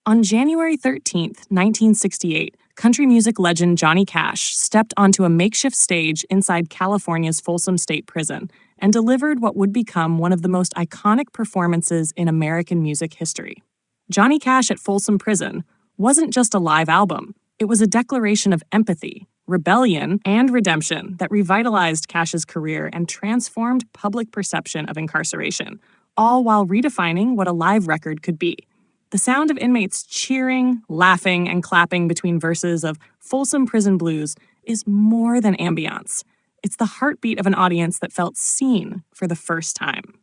On January 13th, 1968, country music legend Johnny Cash stepped onto a makeshift stage inside California's Folsom State Prison and delivered what would become one of the most iconic performances in American music history. Johnny Cash at Folsom Prison wasn't just a live album, it was a declaration of empathy, rebellion, and redemption that revitalized Cash's career and transformed public perception of incarceration, all while redefining what a live record could be. The sound of inmates cheering, laughing, and clapping between verses of Folsom Prison Blues is more than ambiance. It's the heartbeat of an audience that felt seen for the first time.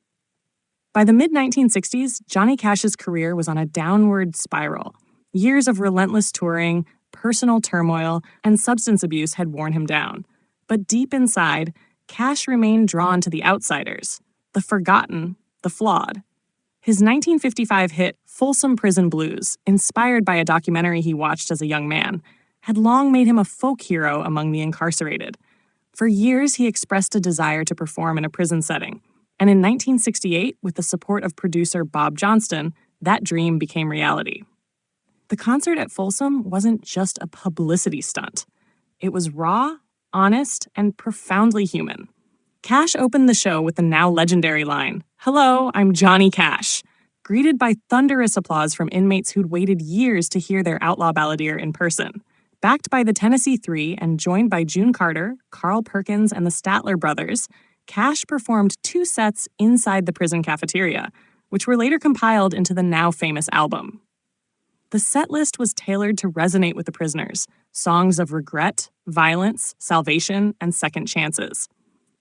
By the mid-1960s, Johnny Cash's career was on a downward spiral. Years of relentless touring, personal turmoil, and substance abuse had worn him down. But deep inside, Cash remained drawn to the outsiders, the forgotten, the flawed. His 1955 hit, Folsom Prison Blues, inspired by a documentary he watched as a young man, had long made him a folk hero among the incarcerated. For years, he expressed a desire to perform in a prison setting, and in 1968, with the support of producer Bob Johnston, that dream became reality. The concert at Folsom wasn't just a publicity stunt. It was raw, honest, and profoundly human. Cash opened the show with the now legendary line, "Hello, I'm Johnny Cash," greeted by thunderous applause from inmates who'd waited years to hear their outlaw balladeer in person. Backed by the Tennessee Three and joined by June Carter, Carl Perkins, and the Statler brothers, Cash performed 2 sets inside the prison cafeteria, which were later compiled into the now famous album. The set list was tailored to resonate with the prisoners, songs of regret, violence, salvation, and second chances.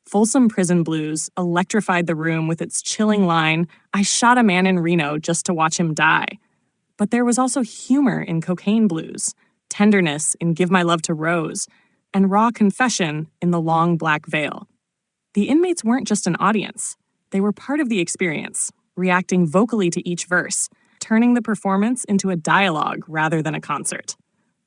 Folsom Prison Blues electrified the room with its chilling line, "I shot a man in Reno just to watch him die." But there was also humor in Cocaine Blues, tenderness in Give My Love to Rose, and raw confession in The Long Black Veil. The inmates weren't just an audience. They were part of the experience, reacting vocally to each verse, turning the performance into a dialogue rather than a concert.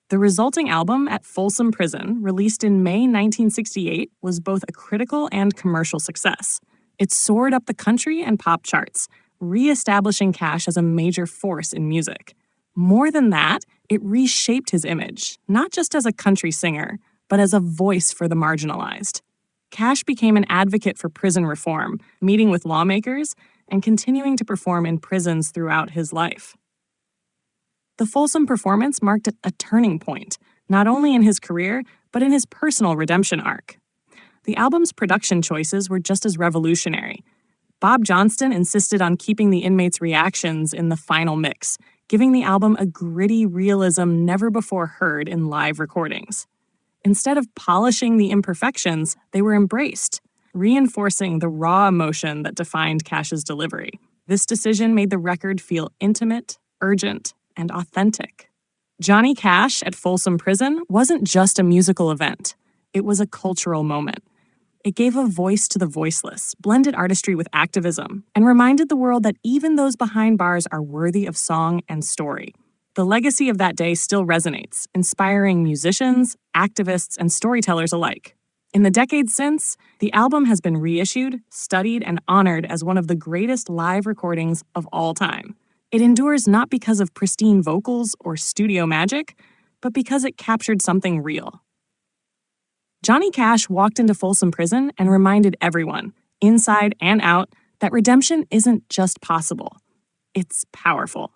The resulting album, At Folsom Prison, released in May 1968, was both a critical and commercial success. It soared up the country and pop charts, re-establishing Cash as a major force in music. More than that, it reshaped his image, not just as a country singer, but as a voice for the marginalized. Cash became an advocate for prison reform, meeting with lawmakers, and continuing to perform in prisons throughout his life. The Folsom performance marked a turning point, not only in his career, but in his personal redemption arc. The album's production choices were just as revolutionary. Bob Johnston insisted on keeping the inmates' reactions in the final mix, giving the album a gritty realism never before heard in live recordings. Instead of polishing the imperfections, they were embraced, reinforcing the raw emotion that defined Cash's delivery. This decision made the record feel intimate, urgent, and authentic. Johnny Cash at Folsom Prison wasn't just a musical event. It was a cultural moment. It gave a voice to the voiceless, blended artistry with activism, and reminded the world that even those behind bars are worthy of song and story. The legacy of that day still resonates, inspiring musicians, activists, and storytellers alike. In the decades since, the album has been reissued, studied, and honored as one of the greatest live recordings of all time. It endures not because of pristine vocals or studio magic, but because it captured something real. Johnny Cash walked into Folsom Prison and reminded everyone, inside and out, that redemption isn't just possible, it's powerful.